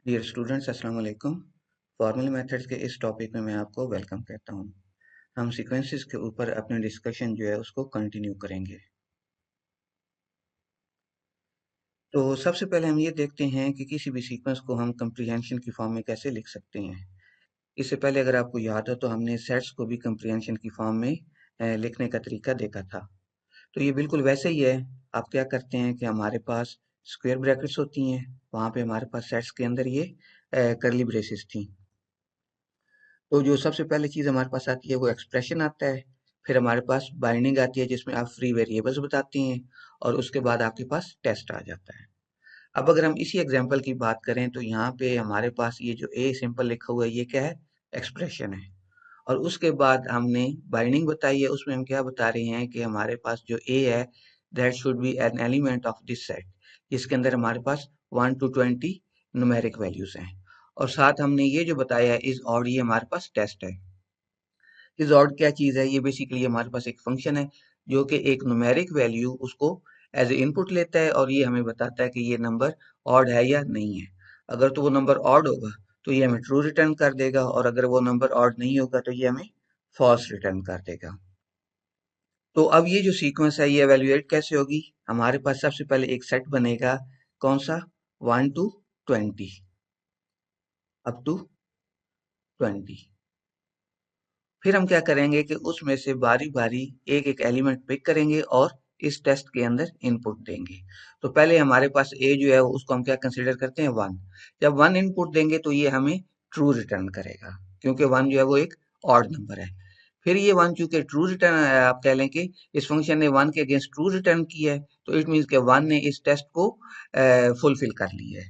Dear students अस्सलाम वालेकुम। Formal methods के इस टॉपिक में मैं आपको वेलकम कहता हूँ। हम सीक्वेंसेस के ऊपर अपने डिस्कशन जो है उसको कंटिन्यू करेंगे। तो सबसे पहले हम ये देखते हैं कि किसी भी सीक्वेंस को हम कंप्रीहेंशन की फॉर्म में कैसे लिख सकते हैं। इससे पहले अगर आपको याद हो तो हमने सेट्स को भी कंप्रीहेंशन की फॉर्म में लिखने का तरीका देखा था। तो ये बिल्कुल वैसे ही है। आप क्या करते हैं कि हमारे पास स्क्वायर ब्रैकेट्स होती हैं, वहाँ पे हमारे पास सेट्स के अंदर ये करली ब्रेसेस थी। तो जो सबसे पहली चीज़ हमारे पास आती है वो एक्सप्रेशन आता है। फिर हमारे पास बाइंडिंग आती है जिसमें आप फ्री वेरिएबल्स बताती हैं और उसके बाद आपके पास टेस्ट आ जाता है। अब अगर हम इसी एग्जांपल की बात करें तो यहाँ पे हमारे पास ये जो ए सिंपल लिखा हुआ है ये क्या है? एक्सप्रेशन है। और उसके बाद हमने बाइंडिंग बताई है, उसमें हम क्या बता रहे हैं कि हमारे पास जो ए है that should be N element of this set, जिसके अंदर हमारे पास 1 to 20 न्यूमेरिक वैल्यूज हैं। और साथ हमने ये जो बताया है इज ऑड, ये हमारे पास टेस्ट है। इज ऑड क्या चीज है? ये बेसिकली हमारे पास एक फंक्शन है जो कि एक न्यूमेरिक वैल्यू उसको एज ए इनपुट लेता है और ये हमें बताता है कि ये नंबर ऑड है या नहीं है। अगर तो वो नंबर ऑड होगा तो ये हमें ट्रू रिटर्न कर देगा, और अगर वो नंबर ऑड नहीं होगा तो ये हमें फॉल्स रिटर्न कर देगा। तो अब ये जो सीक्वेंस है ये एवेल्युएट कैसे होगी? हमारे पास सबसे पहले एक सेट बनेगा, कौन सा? 1 to 20, अप टू 20। फिर हम क्या करेंगे कि उसमें से बारी बारी एक एक एलिमेंट पिक करेंगे और इस टेस्ट के अंदर इनपुट देंगे। तो पहले हमारे पास ए जो है उसको हम क्या कंसीडर करते हैं? 1। जब 1 इनपुट देंगे तो ये हमें ट्रू रिटर्न करेगा, क्योंकि 1 जो है वो एक ऑड नंबर है। फिर ये 1 चूंकि ट्रू रिटर्न, आप कह लें कि इस फंक्शन ने 1 के अगेंस्ट ट्रू रिटर्न किया है, तो इट मीन्स के 1 ने इस टेस्ट को फुलफिल कर लिया है।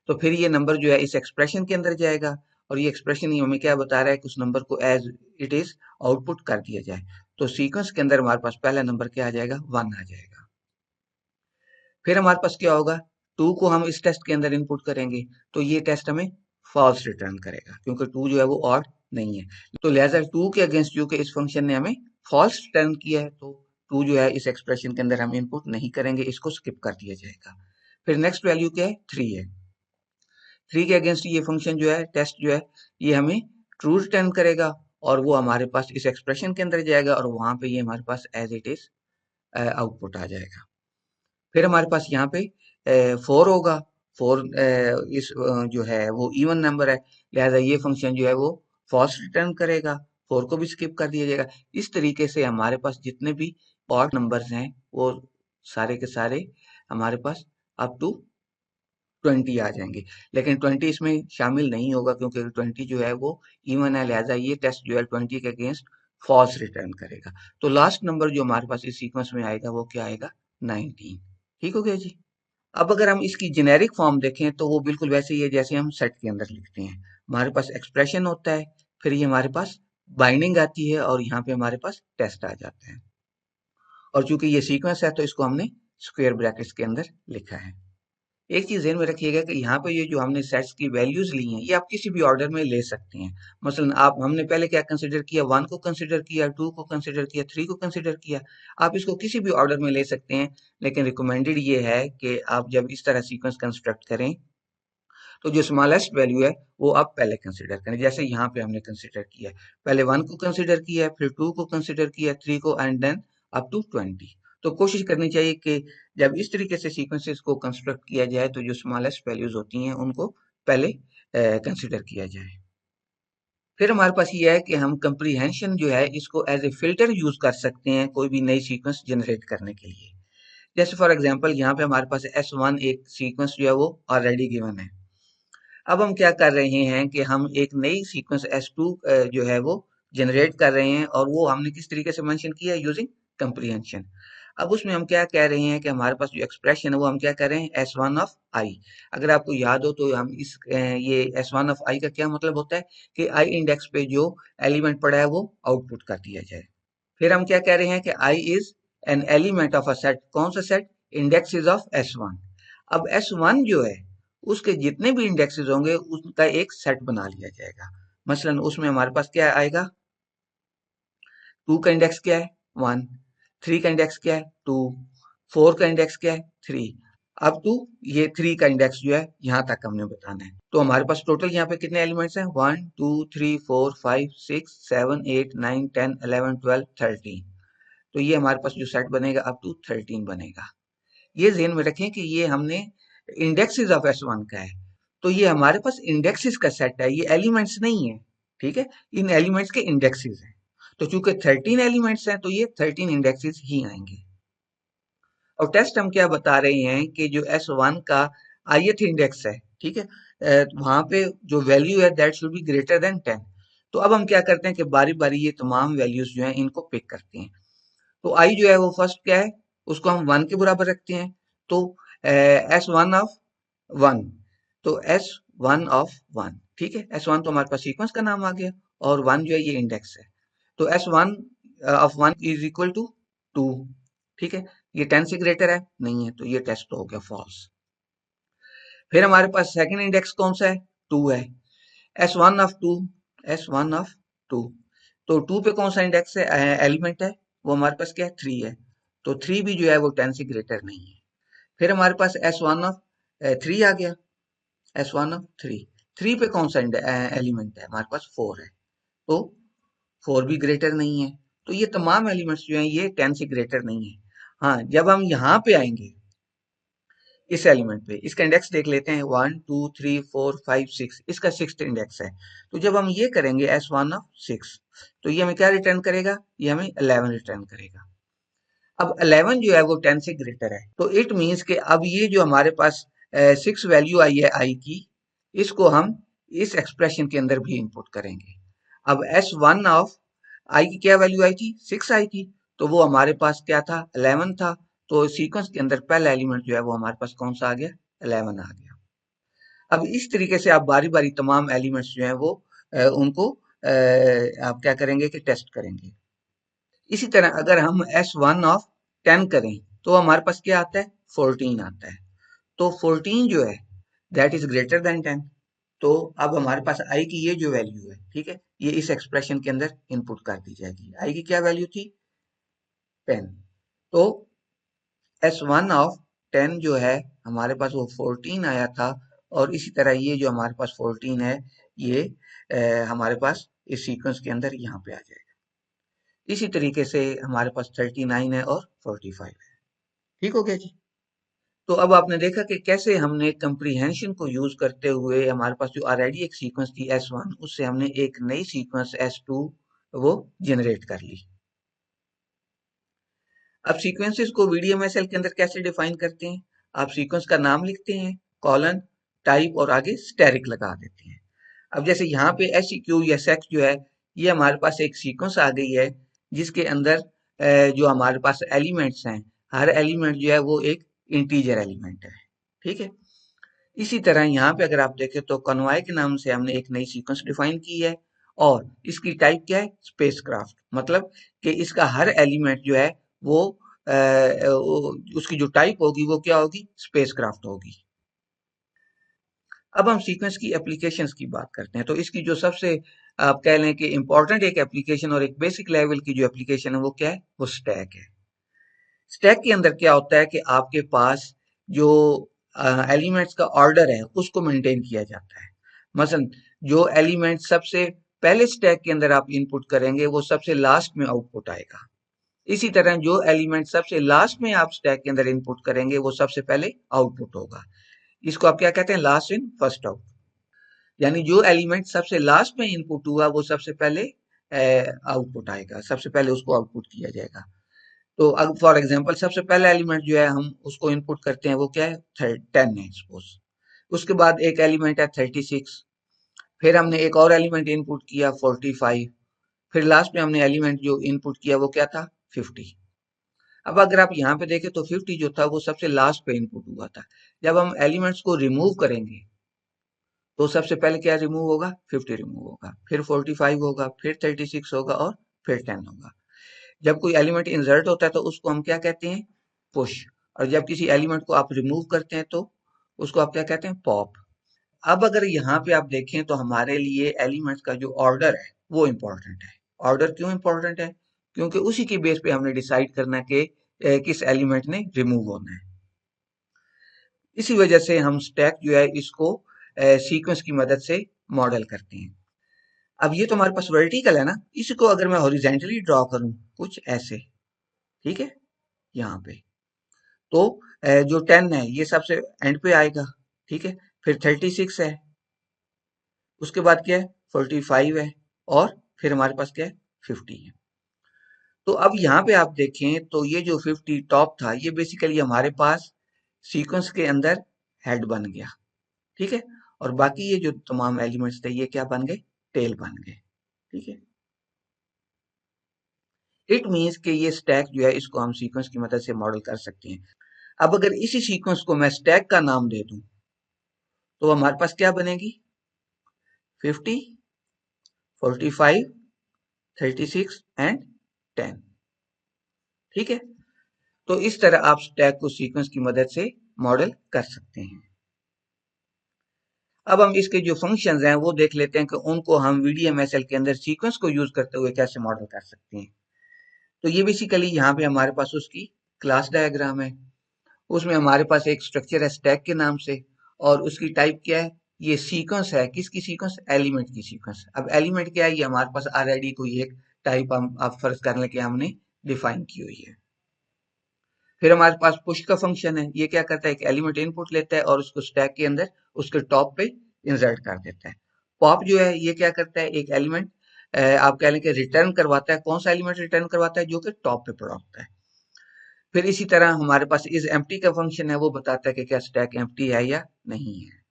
तो फिर ये नंबर जो है इस एक्सप्रेशन के अंदर जाएगा, और ये एक्सप्रेशन ही हमें क्या बता रहा है कि उस नंबर को एज इट इज आउटपुट कर दिया जाए। तो सीक्वेंस के अंदर हमारे पास पहला नंबर क्या आ जाएगा? 1 आ जाएगा। फिर हमारे पास क्या होगा? 2 को हम इस टेस्ट के अंदर इनपुट करेंगे तो ये टेस्ट हमें फॉल्स रिटर्न करेगा, क्योंकि 2 जो है वो ऑड नहीं है। तो लिहाजा 2 के अगेंस्ट क्योंकि इस फंक्शन ने हमें फॉल्स रिटर्न किया है, तो 2 जो है इस एक्सप्रेशन के अंदर हम इनपुट नहीं करेंगे, इसको स्किप कर दिया जाएगा। फिर नेक्स्ट वैल्यू क्या है? 3 है। 3 के अगेंस्ट ये फंक्शन जो है, टेस्ट जो है, ये हमें ट्रू रिटर्न करेगा, और वो हमारे पास इस एक्सप्रेशन के अंदर जाएगा और वहां पे ये हमारे पास एज इट इज आउटपुट आ जाएगा। फिर हमारे पास यहाँ पे 4 होगा। 4 इस जो है वो इवन नंबर है, लिहाजा ये फंक्शन जो है वो फॉल्स रिटर्न करेगा। 4 को भी स्किप कर दिया जाएगा। इस तरीके से हमारे पास जितने भी ऑड नंबर्स हैं वो सारे के सारे हमारे पास अप टू 20 आ जाएंगे। लेकिन 20 इसमें शामिल नहीं होगा, क्योंकि 20 जो है वो इवन है, लिहाजा ये टेस्ट जो है 20 के अगेंस्ट फॉल्स रिटर्न करेगा। तो लास्ट नंबर जो हमारे पास इस सीक्वेंस में आएगा वो क्या आएगा? 19। ठीक हो गया जी। अब अगर हम इसकी जेनेरिक फॉर्म देखें तो वो बिल्कुल वैसे ही है जैसे हम सेट के अंदर लिखते हैं। हमारे पास एक्सप्रेशन होता है, फिर ये हमारे पास बाइंडिंग आती है, और यहाँ पे हमारे पास टेस्ट आ जाता है। और चूंकि ये सीक्वेंस है तो इसको हमने स्क्वायर ब्रैकेट्स के अंदर लिखा है। एक चीज ध्यान में रखिएगा कि यहाँ पे ये जो हमने सेट्स की वैल्यूज ली हैं ये आप किसी भी ऑर्डर में ले सकते हैं। मसलन आप, हमने पहले क्या कंसिडर किया? 1 को कंसिडर किया, 2 को कंसिडर किया, 3 को कंसिडर किया। आप इसको किसी भी ऑर्डर में ले सकते हैं, लेकिन रिकमेंडेड ये है कि आप जब इस तरह सीक्वेंस कंस्ट्रक्ट करें तो जो स्मॉलेस्ट वैल्यू है वो आप पहले कंसिडर करें, जैसे यहाँ पे हमने कंसिडर किया है। पहले 1 को कंसिडर किया, फिर 2 को कंसिडर किया, 3 को, एंड देन अप टू 20। तो कोशिश करनी चाहिए कि जब इस तरीके से सीक्वेंसेस को कंस्ट्रक्ट किया जाए तो जो स्मॉलेस्ट वैल्यूज होती हैं उनको पहले कंसिडर किया जाए। फिर हमारे पास ये है कि हम कंप्रीहेंशन जो है इसको एज ए फिल्टर यूज कर सकते हैं कोई भी नई सीक्वेंस जनरेट करने के लिए। जैसे फॉर एग्जांपल यहाँ पे हमारे पास S1 एक सीक्वेंस जो है वो ऑलरेडी गिवन है। अब हम क्या कर रहे हैं कि हम एक नई सीक्वेंस S2 जो है वो जनरेट कर रहे हैं, और वो हमने किस तरीके से मेंशन किया है? Using comprehension. अब उसमें हम क्या कह रहे हैं कि हमारे पास जो एक्सप्रेशन है वो हम क्या कर रहे हैं? S1 ऑफ आई। अगर आपको याद हो तो हम ये S1 ऑफ आई का क्या मतलब होता है कि आई इंडेक्स पे जो एलिमेंट पड़ा है वो आउटपुट कर दिया जाए। फिर हम क्या कह रहे हैं कि I is an element of a set. कौन सा set? Index is of S1। अब S1 जो है उसके जितने भी इंडेक्सेस होंगे उसका एक सेट बना लिया जाएगा। मसलन उसमें हमारे पास क्या आएगा? 2 का इंडेक्स क्या है? 1। 3 का इंडेक्स क्या है? 2। 4 का इंडेक्स क्या है? 3। अप टू ये 3 का इंडेक्स जो है यहाँ तक हमने बताना है। तो हमारे पास टोटल यहाँ पे कितने एलिमेंट्स हैं, 1 2 3 4 5 6 7 8 9 10 11 12 13। तो ये हमारे पास जो सेट बनेगा अप टू 13 बनेगा। ये ध्यान में रखें कि ये हमने इंडेक्सेस ऑफ S1 का है, तो ये हमारे पास इंडेक्सेस का सेट है, ये एलिमेंट्स नहीं है। ठीक है, इन एलिमेंट्स के इंडेक्सेस हैं। तो चूंकि 13 एलिमेंट्स हैं तो ये 13 इंडेक्सेस ही आएंगे। और टेस्ट हम क्या बता रहे हैं कि जो S1 का ith इंडेक्स है, ठीक है, वहां पे जो वैल्यू है that should be greater than 10। तो अब हम क्या करते हैं कि बारी बारी ये तमाम वैल्यूज जो हैं इनको पिक करते हैं। तो आई जो है वो फर्स्ट क्या है, उसको हम 1 के बराबर रखते हैं। तो S1 ऑफ 1, तो S1 ऑफ 1, ठीक है, S1 तो हमारे पास सीक्वेंस का नाम आ गया और 1 जो है ये इंडेक्स है। तो S1 of 1 is equal to 2। ठीक है, ये 10 से ग्रेटर है नहीं है, तो ये टेस्ट हो गया फॉल्स। फिर हमारे पास सेकंड इंडेक्स कौन सा है, 2 है। S1 ऑफ 2, S1 ऑफ 2, तो 2 पे कौन सा इंडेक्स है, एलिमेंट है, वो हमारे पास क्या है, 3 है। तो 3 भी जो है वो 10 से ग्रेटर नहीं है। फिर हमारे पास S1 ऑफ 3 आ गया, S1 ऑफ 3, 3 पे कौन सा एलिमेंट है, हमारे पास 4 है। तो 4 भी ग्रेटर नहीं है। तो ये तमाम एलिमेंट्स जो हैं ये 10 से ग्रेटर नहीं है। हाँ, जब हम यहाँ पे आएंगे इस एलिमेंट पे, इसका इंडेक्स देख लेते हैं, 1 2 3 4 5 6, इसका 6th इंडेक्स है। तो जब हम ये करेंगे S1 ऑफ 6, तो ये हमें क्या रिटर्न करेगा, ये हमें 11 रिटर्न करेगा। अब 11 जो है वो 10 से ग्रेटर है, तो इट मीन्स कि अब ये जो हमारे पास 6 वैल्यू आई है आई की, इसको हम इस एक्सप्रेशन के अंदर भी इनपुट करेंगे। अब S1 ऑफ आई की क्या वैल्यू आई थी, 6 आई थी, तो वो हमारे पास क्या था, 11 था। तो सीक्वेंस के अंदर पहला एलिमेंट जो है वो हमारे पास कौन सा आ गया, 11 आ गया। अब इस तरीके से आप बारी बारी तमाम एलिमेंट्स जो है वो उनको आप क्या करेंगे कि टेस्ट करेंगे। इसी तरह अगर हम S1 ऑफ 10 करें तो हमारे पास क्या आता है, 14 आता है। तो 14 जो है दैट इज ग्रेटर देन 10। तो अब हमारे पास आई की ये जो वैल्यू है, ठीक है, ये इस एक्सप्रेशन के अंदर इनपुट कर दी जाएगी। आई की क्या वैल्यू थी, 10। तो S1 ऑफ 10 जो है हमारे पास वो 14 आया था। और इसी तरह ये जो हमारे पास 14 है ये हमारे पास इस सीक्वेंस के अंदर यहाँ पे आ जाएगा। इसी तरीके से हमारे पास 39 है और 45 है। ठीक हो गया जी। तो अब आपने देखा कि कैसे हमने कंप्रीहेंशन को यूज करते हुए हमारे पास जो ऑलरेडी एक सीक्वेंस थी S1, उससे हमने एक नई सीक्वेंस S2 वो जनरेट कर ली। अब सीक्वेंसेस को VDMSL के अंदर कैसे डिफाइन करते हैं, आप सीक्वेंस का नाम लिखते हैं, कॉलन, टाइप और आगे स्टेरिक लगा देते हैं। अब जैसे यहाँ पे SEQ या सेक्स जो है, ये हमारे पास एक सीक्वेंस आ गई है जिसके अंदर जो हमारे पास एलिमेंट्स हैं, हर एलिमेंट जो है वो एक इंटीजर एलिमेंट है। ठीक है, इसी तरह यहाँ पे अगर आप देखें तो कन्वॉय के नाम से हमने एक नई सीक्वेंस डिफाइन की है। और इसकी टाइप क्या है, स्पेसक्राफ्ट, मतलब कि इसका हर एलिमेंट जो है वो उसकी जो टाइप होगी वो क्या होगी, स्पेसक्राफ्ट होगी। अब हम सीक्वेंस की एप्लीकेशंस की बात करते हैं। तो इसकी जो सबसे आप कह लें कि इम्पोर्टेंट एक एप्लीकेशन और एक बेसिक लेवल की जो एप्लीकेशन है वो क्या है, वो स्टैक है। स्टैक के अंदर क्या होता है कि आपके पास जो एलिमेंट्स का ऑर्डर है उसको मेंटेन किया जाता है। मसलन जो एलिमेंट सबसे पहले स्टैक के अंदर आप इनपुट करेंगे वो सबसे लास्ट में आउटपुट आएगा। इसी तरह जो एलिमेंट सबसे लास्ट में आप स्टैक के अंदर इनपुट करेंगे वो सबसे पहले आउटपुट होगा। इसको आप क्या कहते हैं, लास्ट इन फर्स्ट आउट। यानी जो एलिमेंट सबसे लास्ट में इनपुट हुआ वो सबसे पहले आउटपुट आएगा, सबसे पहले उसको आउटपुट किया जाएगा। तो अब फॉर एग्जांपल सबसे पहला एलिमेंट जो है हम उसको इनपुट करते हैं वो क्या है, 10 है सपोज। उसके बाद एक एलिमेंट है 36, फिर हमने एक और एलिमेंट इनपुट किया 45, फिर लास्ट में हमने एलिमेंट जो इनपुट किया वो क्या था, 50। अब अगर आप यहाँ पे देखें तो 50 जो था वो सबसे लास्ट पे इनपुट हुआ था। जब हम एलिमेंट्स को रिमूव करेंगे तो सबसे पहले क्या रिमूव होगा, 50 रिमूव होगा, फिर 45 होगा, फिर 36 होगा और फिर 10 होगा। जब कोई एलिमेंट इंसर्ट होता है तो उसको हम क्या कहते हैं, पुश। और जब किसी एलिमेंट को आप रिमूव करते हैं तो उसको आप क्या कहते हैं, पॉप। अब अगर यहाँ पे आप देखें तो हमारे लिए एलिमेंट्स का जो ऑर्डर है वो इम्पोर्टेंट है। ऑर्डर क्यों इम्पोर्टेंट है, क्योंकि उसी की बेस पे हमने डिसाइड करना है कि किस एलिमेंट ने रिमूव होना है। इसी वजह से हम स्टैक जो है इसको सीक्वेंस की मदद से मॉडल करते हैं। अब ये तो हमारे पास वर्टिकल है ना, इसको अगर मैं हॉरिजेंटली ड्रॉ करूं कुछ ऐसे, ठीक है, यहाँ पे तो जो 10 है ये सबसे एंड पे आएगा, ठीक है, फिर 36 है, उसके बाद क्या है 45 है, और फिर हमारे पास क्या है 50 है। तो अब यहाँ पे आप देखें तो ये जो 50 टॉप था ये बेसिकली हमारे पास सीक्वेंस के अंदर हेड बन गया, ठीक है, और बाकी ये जो तमाम एलिमेंट्स थे ये क्या बन गए, टेल बन गए, ठीक है। इट मीन्स कि ये स्टैक जो है इसको हम सीक्वेंस की मदद से मॉडल कर सकते हैं। अब अगर इसी सीक्वेंस को मैं स्टैक का नाम दे दूं तो हमारे पास क्या बनेगी, 50, 45, 36 एंड 10, ठीक है। तो इस तरह आप स्टैक को सीक्वेंस की मदद से मॉडल कर सकते हैं। अब हम इसके जो फंक्शंस हैं वो देख लेते हैं कि उनको हम VDMSL के अंदर सीक्वेंस को यूज करते हुए कैसे मॉडल कर सकते हैं। तो ये बेसिकली यहाँ पे हमारे पास उसकी क्लास डायग्राम है। उसमें हमारे पास एक स्ट्रक्चर है स्टैक के नाम से, और उसकी टाइप क्या है, ये सीक्वेंस है, किसकी सीक्वेंस, एलिमेंट की सीक्वेंस। अब एलिमेंट क्या है, ये हमारे पास ऑलरेडी कोई एक टाइप हम आप फर्ज कर लें कि हमने डिफाइन की हुई है। फिर हमारे पास पुश का फंक्शन है, ये क्या करता है, एक एलिमेंट इनपुट लेता है और उसको स्टैक के अंदर उसके टॉप पे इंसर्ट कर देता है। पॉप जो है ये क्या करता है, एक एलिमेंट आप कह लें कि रिटर्न करवाता है। कौन सा एलिमेंट रिटर्न करवाता है, जो कि टॉप पे पड़ा होता है। फिर इसी तरह हमारे पास इस एम्प्टी का फंक्शन है, वो बताता है कि क्या स्टैक एम्प्टी है या नहीं है।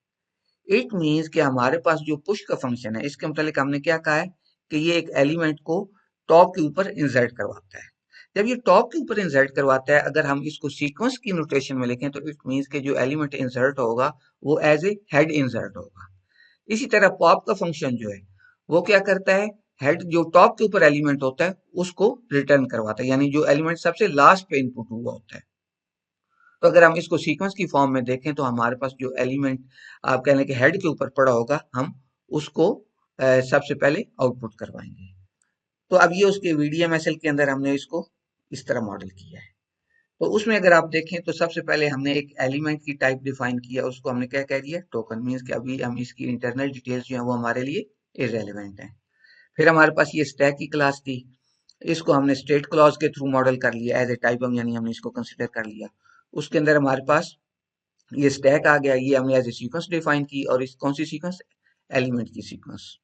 इट मीन्स कि हमारे पास जो पुश का फंक्शन है इसके मतलब हमने क्या कहा है कि ये एक एलिमेंट को टॉप के ऊपर इंसर्ट करवाता है। जब ये टॉप के ऊपर इंसर्ट करवाता है, अगर हम इसको सीक्वेंस की नोटेशन में लिखें तो इट मीन्स कि जो एलिमेंट इंसर्ट होगा वो एज ए हेड इंसर्ट होगा। इसी तरह पॉप का फंक्शन जो है वो क्या करता है, हेड जो टॉप के ऊपर एलिमेंट होता है उसको रिटर्न करवाता है, यानी जो एलिमेंट सबसे लास्ट पे इनपुट हुआ होता है। तो अगर हम इसको सीक्वेंस की फॉर्म में देखें तो हमारे पास जो एलिमेंट आप कह लें कि हेड के ऊपर पड़ा होगा हम उसको सबसे पहले आउटपुट करवाएंगे। तो अब ये उसके VDMSL के अंदर हमने इसको इस तरह मॉडल किया है। तो उसमें अगर आप देखें तो सबसे पहले हमने एक एलिमेंट की टाइप डिफाइन किया, उसको हमने क्या कह दिया, टोकन। मीन्स कि अभी हम इसकी इंटरनल डिटेल्स जो है वो हमारे लिए इरेलीवेंट है। फिर हमारे पास ये स्टैक की क्लास थी, इसको हमने स्टेट क्लॉज के थ्रू मॉडल कर लिया एज ए टाइप, यानी हमने इसको कंसिडर कर लिया। उसके अंदर हमारे पास ये स्टैक आ गया, ये हमने एज ए सीक्वेंस डिफाइन की, और इस कौन सी सीक्वेंस, एलिमेंट की सीक्वेंस।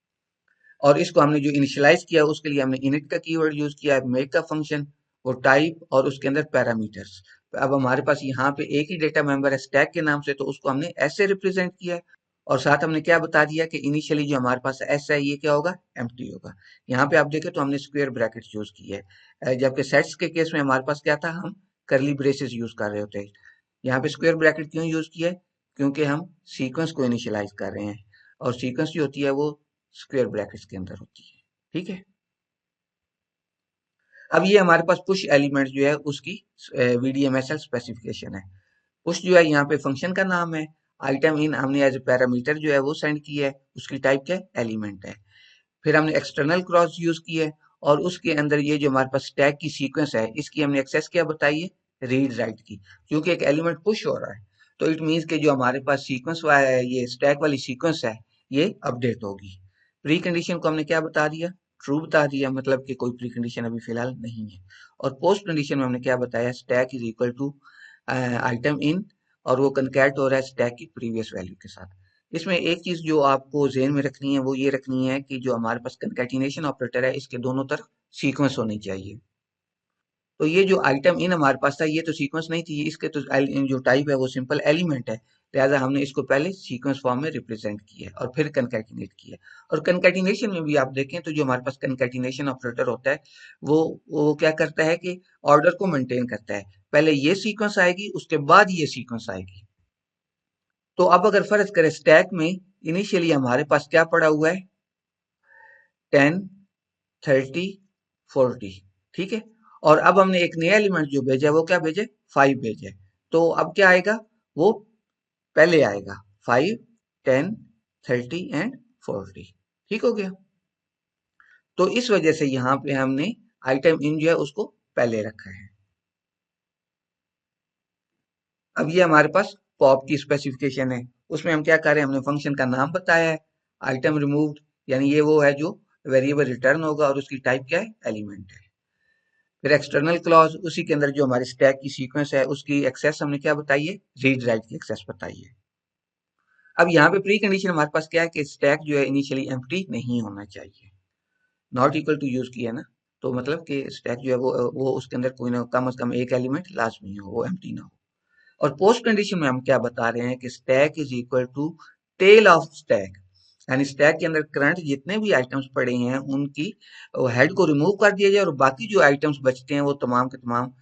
और इसको हमने जो इनिशियलाइज किया उसके लिए हमने इनिट का कीवर्ड यूज किया है, मेक का फंक्शन, वो टाइप और उसके अंदर पैरामीटर्स। अब हमारे पास यहाँ पे एक ही डेटा मेंबर है स्टैक के नाम से, तो उसको हमने ऐसे रिप्रेजेंट किया है। और साथ हमने क्या बता दिया कि इनिशियली जो हमारे पास एस है ये क्या होगा, एम्प्टी होगा। यहाँ पे आप देखें तो हमने स्क्वायर ब्रैकेट्स यूज किए है, जबकि सेट्स के केस में हमारे पास क्या था, हम करली ब्रेसेस यूज कर रहे होते हैं। यहाँ पे स्क्वायर ब्रैकेट क्यों यूज किया है, क्योंकि हम सीक्वेंस को इनिशियलाइज कर रहे हैं, और सीक्वेंस जो होती है वो स्क्वायर ब्रैकेट्स के अंदर होती है, ठीक है। अब ये हमारे पास पुश एलिमेंट जो है उसकी VDMSL स्पेसिफिकेशन है। पुश जो है यहाँ पे फंक्शन का नाम है, आइटम इन हमने एज ए पैरामीटर जो है वो सेंड किया है, उसकी टाइप क्या है, एलिमेंट है। फिर हमने एक्सटर्नल क्रॉस यूज की है, और उसके अंदर ये जो हमारे पास स्टैक की सीक्वेंस है इसकी हमने एक्सेस क्या बताई है, रीड राइट की। क्योंकि एक एलिमेंट पुश हो रहा है तो इट मीन्स कि जो हमारे पास सीक्वेंस है, ये स्टैक वाली सीक्वेंस है, ये अपडेट होगी। प्री कंडीशन को हमने क्या बता दिया, ट्रू बता दिया, मतलब कि कोई प्री कंडीशन अभी फिलहाल नहीं है। और पोस्ट कंडीशन में हमने क्या बताया, stack is equal to item in, और वो कनकैट हो रहा है स्टैक की प्रीवियस वैल्यू के साथ। इसमें एक चीज जो आपको ज़हन में रखनी है वो ये रखनी है कि जो हमारे पास कंकैटिनेशन ऑपरेटर है इसके दोनों तरफ सीक्वेंस होनी चाहिए। तो ये जो आइटम इन हमारे पास था ये तो सीक्वेंस नहीं थी, इसके तो जो टाइप है वो सिंपल एलिमेंट है, लिहाजा हमने इसको पहले सीक्वेंस फॉर्म में रिप्रेजेंट किया है और फिर कंकैटिनेट किया है। और कंकैटिनेशन में भी आप देखें तो जो हमारे पास कंकैटिनेशन ऑपरेटर होता है वो क्या करता है कि ऑर्डर को मेंटेन करता है, पहले ये सीक्वेंस आएगी उसके बाद ये सीक्वेंस आएगी। तो अब अगर फर्ज करें स्टैक में इनिशियली हमारे पास क्या पड़ा हुआ है, 10, 30, 40, ठीक है। और अब हमने एक नया एलिमेंट जो भेजा है वो क्या भेजे, 5 भेजे। तो अब क्या आएगा, वो पहले आएगा 5, 10, 30 एंड 40, ठीक हो गया। तो इस वजह से यहाँ पे हमने आइटम इन जो है उसको पहले रखा है। अब ये हमारे पास पॉप की स्पेसिफिकेशन है, उसमें हम क्या कर रहे हैं, हमने फंक्शन का नाम बताया है, आइटम रिमूव्ड, यानी ये वो है जो वेरिएबल रिटर्न होगा और उसकी टाइप क्या है, एलिमेंट है। फिर एक्सटर्नल क्लॉज, उसी के अंदर जो हमारी स्टैक की सीक्वेंस है उसकी एक्सेस हमने क्या बताई है, रीड राइट की एक्सेस बताई है। अब यहाँ पे प्री कंडीशन हमारे पास क्या है कि स्टैक जो है इनिशियली एम्प्टी नहीं होना चाहिए, नॉट इक्वल टू यूज किया ना, तो मतलब कि स्टैक जो है वो उसके अंदर कोई ना कम से कम एक एलिमेंट लाजमी हो, वो एम्प्टी ना हो। और पोस्ट कंडीशन में हम क्या बता रहे हैं कि stack is equal to tail of stack, यानी स्टैक के अंदर करंट जितने भी आइटम्स पड़े हैं उनकी हेड को रिमूव कर दिया जाए और बाकी जो आइटम्स बचते हैं वो तमाम के तमाम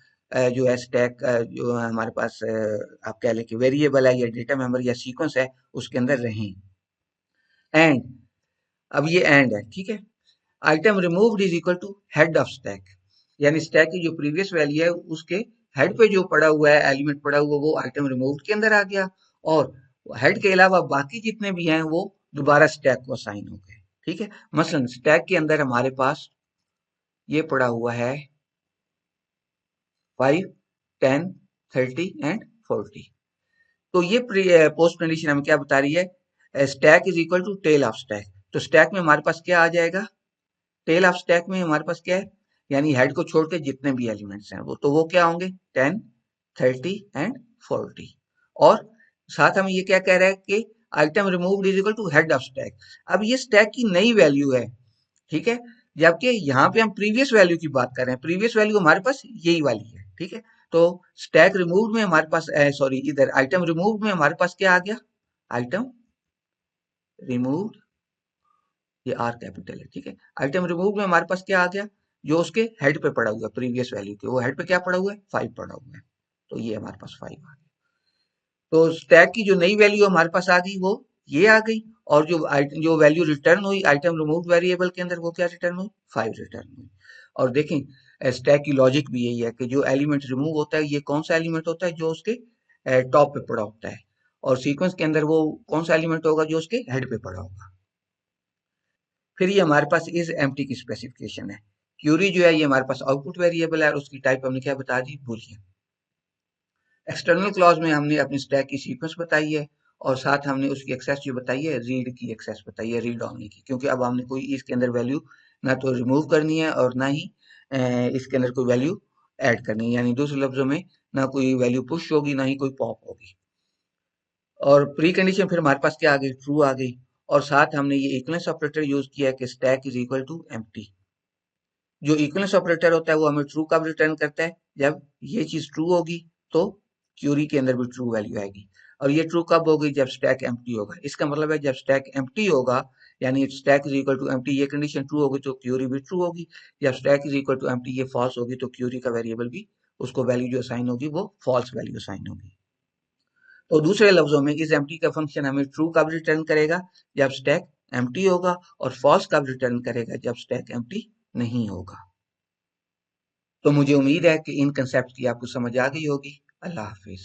जो है स्टैक जो है हमारे पास आप कह लें कि वेरिएबल है या डेटा मेमोरी या सीक्वेंस है उसके अंदर रहें। एंड, अब ये एंड है, ठीक है। Item removed is equal to head of stack, यानी स्टैक की जो प्रीवियस वैल्यू है उसके हेड पे जो पड़ा हुआ है एलिमेंट पड़ा हुआ वो आइटम रिमूव्ड के अंदर आ गया, और हेड के अलावा बाकी जितने भी हैं वो दोबारा स्टैक को असाइन हो गए, ठीक है। मसलन स्टैक के अंदर हमारे पास ये पड़ा हुआ है 5, 10, 30 एंड 40। तो ये पोस्ट कंडीशन हमें क्या बता रही है, stack is equal to tail of stack. तो स्टैक में हमारे पास क्या आ जाएगा, टेल ऑफ स्टैक में हमारे पास क्या है, यानी हेड को छोड़ के जितने भी एलिमेंट्स हैं वो, तो वो क्या होंगे 10, 30 एंड 40। और साथ हमें ये क्या कह रहा है कि item removed is equal to head of stack. अब ये स्टैक की नई वैल्यू है, ठीक है, जबकि यहाँ पे हम प्रीवियस वैल्यू की बात कर रहे हैं, प्रीवियस वैल्यू हमारे पास यही वाली है, ठीक है। तो स्टैक रिमूव्ड में हमारे पास सॉरी इधर आइटम रिमूव्ड में हमारे पास क्या आ गया, आइटम रिमूव्ड, ये आर कैपिटल है, ठीक है। आइटम रिमूव में हमारे पास क्या आ गया, जो उसके हेड पे पड़ा हुआ है प्रीवियस वैल्यू के, वो हेड पे क्या पड़ा हुआ है, 5 पड़ा हुआ है, तो ये हमारे पास 5 आ गया। तो स्टैक की जो नई वैल्यू हमारे पास आ गई वो ये आ गई, और जो वैल्यू रिटर्न हुई आइटम रिमूव वेरिएबल के अंदर वो क्या रिटर्न हुई, 5 रिटर्न हुई। और देखें स्टैक की लॉजिक भी यही है कि जो एलिमेंट रिमूव होता है ये कौन सा एलिमेंट होता है, जो उसके टॉप पे पड़ा होता है, और सीक्वेंस के अंदर वो कौन सा एलिमेंट होगा जो उसके हेड पे पड़ा होगा। फिर ये हमारे पास इज एम्प्टी की स्पेसिफिकेशन है। क्यूरी जो है ये हमारे पास आउटपुट वेरिएबल है और उसकी टाइप हमने क्या बता दी, बूलियन। एक्सटर्नल क्लॉज में हमने अपनी स्टैक की सीक्वेंस बताई है, और साथ हमने उसकी एक्सेस जो बताई है, रीड की एक्सेस बताई है, रीड ऑनली की, क्योंकि अब हमने कोई इसके अंदर वैल्यू ना तो रिमूव करनी है और ना ही इसके अंदर कोई वैल्यू ऐड करनी है, यानी दूसरे लफ्जों में ना कोई वैल्यू पुश होगी ना ही कोई पॉप होगी। और प्री कंडीशन फिर हमारे पास क्या आ गई, ट्रू आ गई, और साथ हमने ये इक्वलेंस ऑपरेटर यूज किया कि stack is equal to empty. जो इक्विवेलेंस ऑपरेटर होता है वो हमें ट्रू कब रिटर्न करता है, जब ये चीज ट्रू होगी तो क्यूरी के अंदर भी ट्रू वैल्यू आएगी, और ये ट्रू कब होगी, जब स्टैक एम्प्टी होगा। इसका मतलब है जब स्टैक एम्प्टी होगा, यानी stack is equal to empty, ये कंडीशन ट्रू होगी तो क्यूरी भी ट्रू होगी। जब stack is equal to empty ये फॉल्स होगी तो क्यूरी का वेरिएबल भी, उसको वैल्यू जो असाइन होगी वो फॉल्स वैल्यू असाइन होगी। तो दूसरे लफ्जों में इस एम्प्टी का फंक्शन हमें ट्रू कब रिटर्न करेगा, जब स्टैक एम्प्टी होगा, और फॉल्स कब रिटर्न करेगा, जब स्टैक एम्प्टी नहीं होगा। तो मुझे उम्मीद है कि इन कंसेप्ट की आपको समझ आ गई होगी। अल्लाह हाफिज।